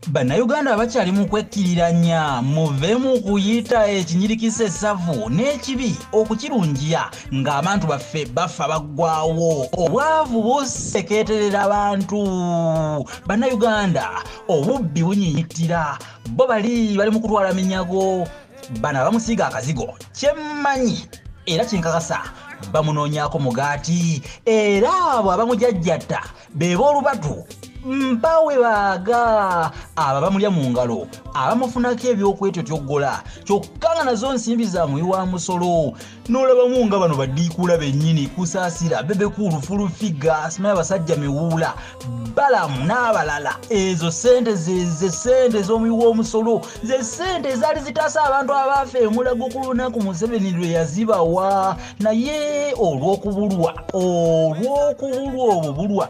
Bannayuganda abakyali mu kwekkiririranya muve mu kuyita ekinyirikisi Essavu n'ekibi okukirungiya ng'abantu baffe bafa baggwaawo obwavu busekeeterera abantu. Bannayuganda obubbi bunyinyitira bo bali mu kutwala minyago bana bamusiiga akazigo kyemmanyi era kinkakasa bamunoonyaako mugaati era abo abamujajjatta be b'olubatu mpawe baaga aba bamulya mu ngalo abamufunako ebyokwetotyogola kyokka nga nazo nsimbi za muyi wa musolo n'olabamu nga bano baddiikula bennyini kusaasira bebekulu fulufiga simanyi abasajja miwuula balamu n'abalala ezo sente ze sente z'omuyi w'omusolo ze sente ezaali zitaasa abantu abaafa emulago ku lunaku Museveni lwe yazibawa naye olw'okubulwa obubulwa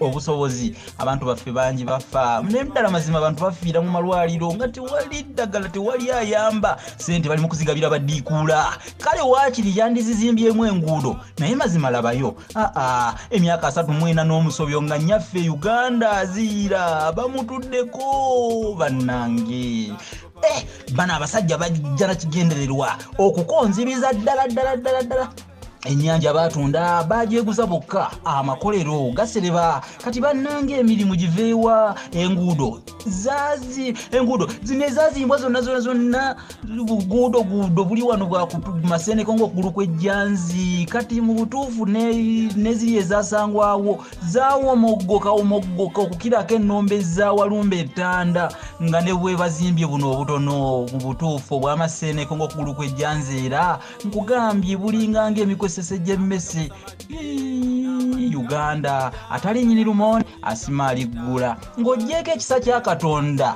obusobozi abantu baffe bangi bafa n'eddala mazima abantu bafiira mu malwaliro nga tewali ddagala tewali ayamba sente bali mu kuzigabira baddiikuula kale waakiri yandizizimbyemu enguudo naye mazima labayo emyaka 34 n'omusobyo nga nnyaffe Uganda aziira bamutuddeko bannange bano abasajja bajja na kigendererwa okukonziriza ddala ennyanja batunda bagyeguza bokka amakolero gasereba kati bannange emirimu giveewa enguudo zino ezazimbwa zonna guudo buli wano bwakumaseneko ng'okugulu kw'ejjanzi kati mu butuufu neziri ezasangwawo zaawomoggoka okukirako ennombe ezawalumba ettanda nga ne bwe bazimbye buno obutono mu butuufu obw'amaseneko ng'okugulu kw'ejjanzi era nkugambye bulinga ng'emikwesese gy'emmese Uganda atali nnyini lumonde asima aliggula ng'oggyeko ekisa kya Katonda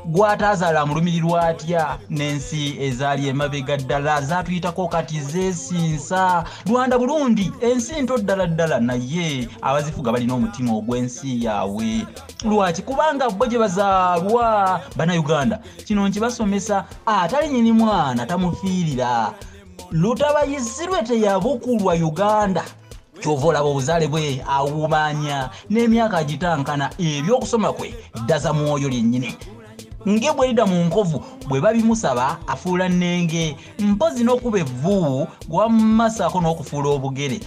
gw'ataazaala amulumirirwa atya n'ensi ezaali emabega ddala zaatuyitako kati zeesinsa Rwanda Burundi ensi nto ddala naye abazifuga balina omutima ogw'ensi yaabwe lwaki kubanga bo gye bazaalwa Bannayuganda kino nkibasomesa atali nnyini mwana tamufiirira lutabayisirwe teyabukulwa Uganda kyova olaba obuzaale bwe awumanya n'emyaka agitankana ebyokusoma kwe ddaza mwoyo lyennyini nge bwerida mu nkovu bwe babimusaba afuula nnenge mpozi n'okuba evvu gwammasaako n'okufuula obugere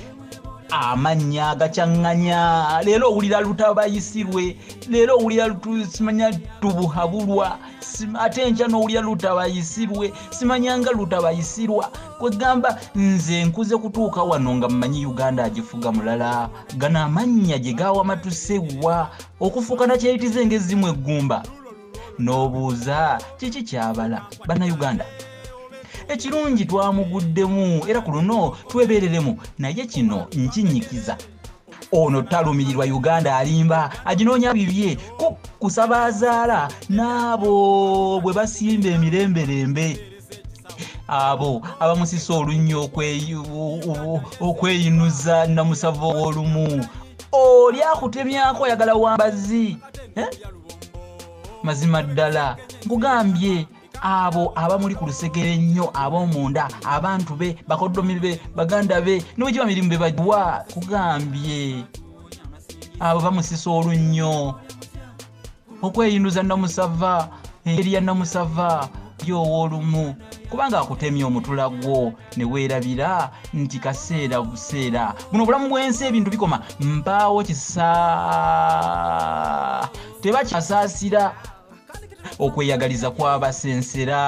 amannya agacyaŋŋanya leero owulira lutabayisirwe leero owulira simanya tubuhabulwa ate enkya n'owulira lutabayisirwe simanyanga lutabayisirwa kwegamba nze nkuze kutuuka wano nga mmanyi Uganda agifuga mulala gano amannya gye gaawamatusewa okufuuka nakyeyitize ng'ezzimu eggumba n'obuuza kiki kyabala Bannayuganda ekirungi twamuguddemu era ku luno twebeereremu naye kino nkinyikiza ono talumirirwa Uganda alimba aginoonya bibye kusabaazaala n'abo bwe basimba emiremberembe abo abamusisa olunnyo okweyinuza namusava olumu oli akutemyako oyagala wambazi mazima ddala nkugambye abo abamuli ku lusegere nnyo ab'omunda abantu be bakoddomi be baganda be n'ogiba mirimu be bagiwa kugambye abo bamusisa olunnyo okweyinduza namusava eri ya namusava y'ow'olumu kubanga akutemya omutula gwo ne weerabira nti kaseera buseera buno obulamu bw'ensi ebintu bikoma mpaawo kisa tebakyasaasira okweyagaliza kw'abasensera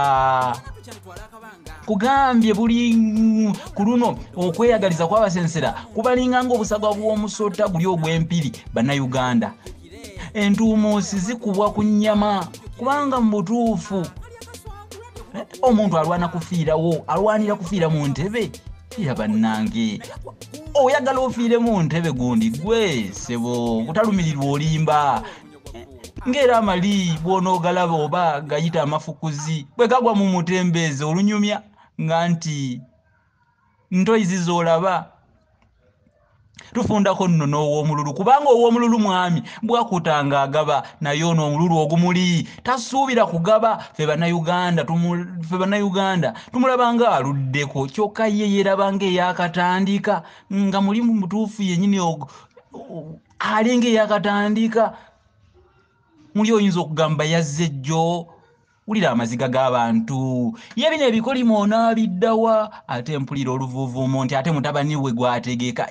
kugambye buli ku luno okweyagaliza kw'abasensera kubalinga ng'obusagwa bw'omusota guli ogw'empiri Bannayuganda entuumuusi zikubwa ku nnyama kubanga mu butuufu omuntu alwanira kufiira mu ntebe era bannange oyagala ofiire mu ntebe gundi gwe sebo kutalumirirwa olimba ngera amali bw'onoogalaba oba gayita amafukuzi bwe gagwa mu mutembeeze olunyumya nga nti ntoyizi z'olaba tufundako nno n'ow'omululu kubanga ow'omululu mwami bwakutanga agaba naye ono omululu ogumuli tasuubira kugaba ffe Bannayuganda tumulaba nga aluddeko kyokka ye yeeraba ng'eyakatandika nga mulimu mutuufu yennyini alinga eyakatandika muli oyinza okugamba yazze jjo ulira amaziga g'abantu ye bino ebikolimo onaabiddawa ate mpulira oluvuuvuumo nti ate mutabani we gwategeka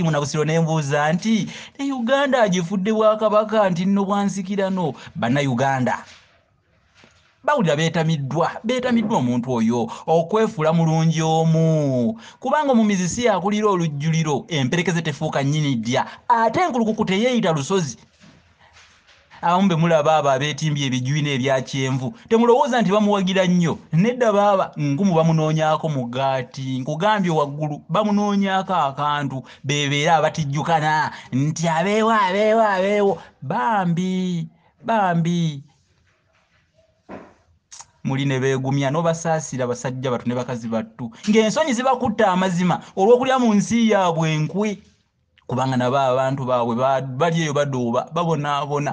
Munnabusiro ne mbuuza nti ne Uganda agifudde bwakabaka nti nno bwansikirano bannayuganda bawulira beetamiddwa omuntu oyo okwefuula mulungi omu kubanga omumizi si yakulira olujjuliro emperekeze tefuuka nnyini ddya ate enkulukuku teyeeyita lusozi abamu be mulaba abo abeetimbye ebijwina ebya kyenvu temulowooza nti bamuwagira nnyo nedda baaba nkumu bamunoonyaako mugaati nkugambye waggulu bamunoonyaako akantu beebeera abatijjukana nti abeewo bambi muli ne beegumya n'obasaasira basajja batu ne bakazi battu ng'ensonyi zibakutta amazima olw'okulya mu nsi yaabwe enkwe kubanga nabo abantu baabwe bali eyo badooba babonaabona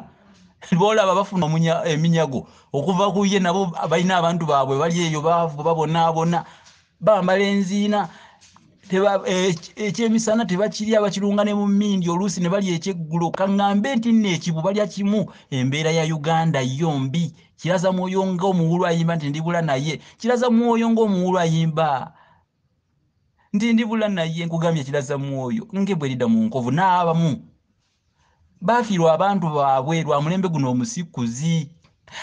boolaba bafuna eminyago okuva ku ye nabo balina abantu baabwe bali eyo baavu babonaabona bambala enziina ekyemisana tebakirya bakirunga ne mu mmindi oluusi ne bali ekyeggulo kaŋŋambe nti nno ekibu balya kimu embeera ya Uganda yombi kiraza mwoyo ng'omuwulu ayimba nti ndibula naye kiraza mwoyo ng'omuwulu ayimba nti ndibula naye nkugambye kiraza mwoyo ngebwe lidda mu nkovu n'abamu baafiirwa abantu baabwe lwa mulembe guno omusikuzi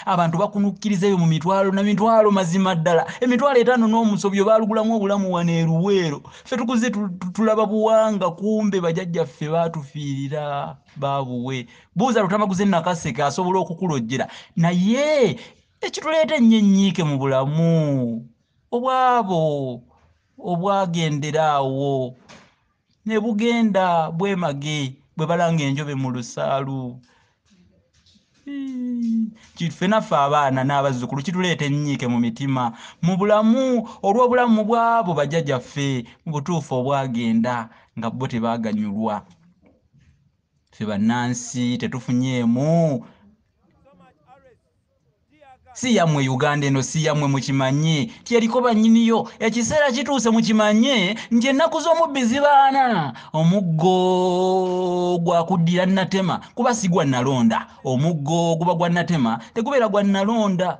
abantu bakunukkiriza eyo mu mitwalo na mitwalo mazima ddala emitwalo 5 n'omusobyo baalugulamu obulamu wano eruweero ffe tukuze tulaba buwanga kumbe bajajjaffe baatufiirira baabuwe buuza lutamaguze nakaseke asobola okukulojjera naye ekituleeta ennyenyiike mu bulamu obwabo obwagendera awo ne bugenda bwemage bwe balanga enjobe mu lusaalu kituffe naffe abaana n'abazzukulu kituleeta ennyiike mu mitima mu bulamu olw'obulamu bwabo bajjajjaffe mu butuufu obwagenda nga bo tebaaganyulwa ffe bannansi tetufunyeemu si yammwe Uganda eno si yammwe mukimanye tiyeriko bannyiniyo ekiseera kituuse mukimanye nti ennaku z'omubbi zibaana omuggo gwakuddira nnatema kuba si gwa nalonda omuggo guba gwa nnatema tegubeera gwa nalonda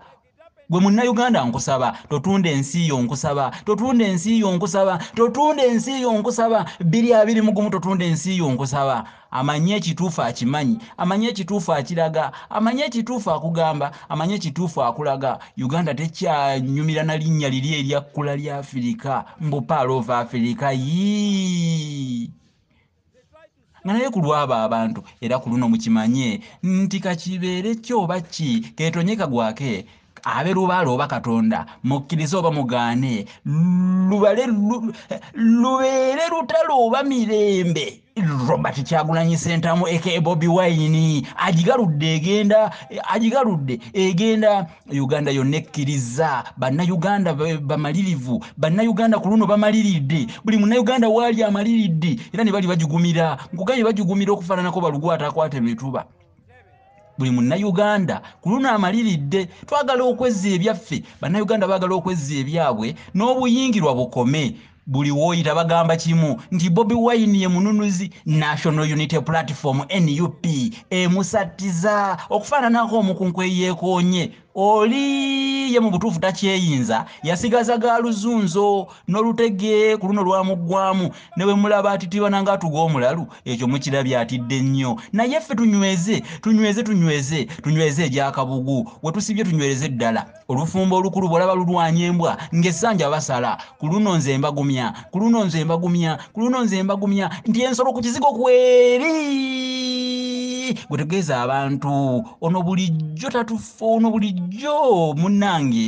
gwe munnayuganda nkusaba totunda ensi yo nkusaba totunda ensi yo nkusaba totunda ensi yo nkusaba 221 totunda ensi yo nkusaba amanye ekituufu akimanyi amanye ekituufu akiraga amanye ekituufu akugamba amanye ekituufu akulaga Uganda tekyanyumira na linnya liri eryakkula lya Afirika mbu Pearl of Africa nga naye ku lwabo abantu era ku luno mukimanye nti kakibeere kyoba ki keetonyeka gwake abe lubaalo oba Katonda mukkirize oba mugaane lubeere lutalo oba mirembe Robert Kyagulanyi Ssentamu aka Bobi Wine agigaludde egenda Uganda yonna ekkiriza bannayuganda bamalirivu bannayuganda ku luno bamaliridde buli munnayuganda waali amaliridde era ne bali bagigumira nkugambye bagigumira okufaananako balugwata akwata emituba buli munnayuganda ku luno amaliridde twagala okwezza ebyaffe bannayuganda baagala okwezza ebyabwe n'obuyingirwa bukome buli woyita bagamba kimu nti Bobi Wine ye mununuzi National Unity Platform NUP emusattiza okufaananako omukunkwe yeekoonye oli ye mu butuufu takyeyinza yasigaza ga luzunzo n'olutege ku luno lwamuggwamu ne bwe mulaba atitibwa nanga atuga omulalu ekyo mukirabye atidde nnyo naye ffe tunyweze egyakabugu we tusibye tunywereze ddala olufumbo olukulu bwolaba lulwanya embwa ng'essanja basala ku luno nze mbagumya nti ensolo ku kizigo kweri gwetegeeza abantu ono bulijjo tatufa ono bulijjo munnange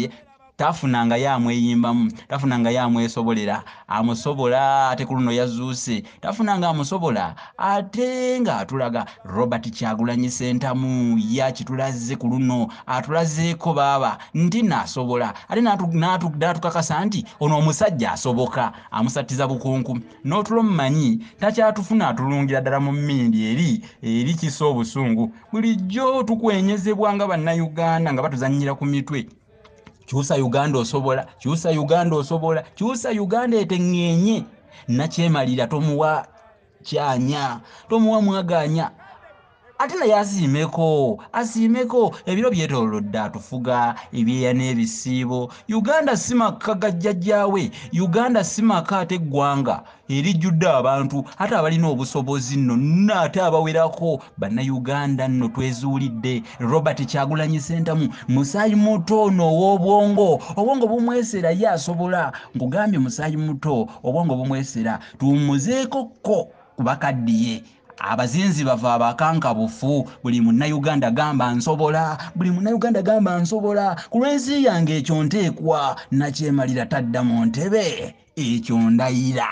tafunanga yamweyimbamu tafunanga yamwesobolera amusobola ate ku luno yazuuse tafunanga amusobola ate nga atulaga Robert Kyagulanyi Ssentamu yakitulaze ku luno atulazeeko baaba nti naasobola ate n'atukakasa nti ono omusajja asoboka amusattiza bukunku n'otulo mumanyi takyatufuna atulungira ddala mu mmindi eri kisa obusungu bulijjo tukwenyezebwa nga bannayuganda nga batuzannyira ku mitwe kyusa Uganda osobola kyusa Uganda eteŋŋenye nakyemalira tomuwa kyanya tomuwa mwaganya ate naye asiimeko ebiro byetoolodde atufuga ebyeya n'ebisiibo. Uganda si maka ga jjajjaawe, Uganda si maka ate eggwanga erijjudde abantu ate abalina obusobozi nno ate abawerako. Bannayuganda nno twezuulidde Robert Kyagulanyi Ssentamu musaayi muto ono obwongo bumwesera ye asobola. Nkugambye musaayi muto obwongo bumwesera tumuzeekokko ku bakaddiye. Abazinzi bava abakankabufu. Buli munnayuganda gamba nsobola, ku lw'ensi yange ekyo nteekwa nakyemalira tadda mu ntebe ekyo ndayira.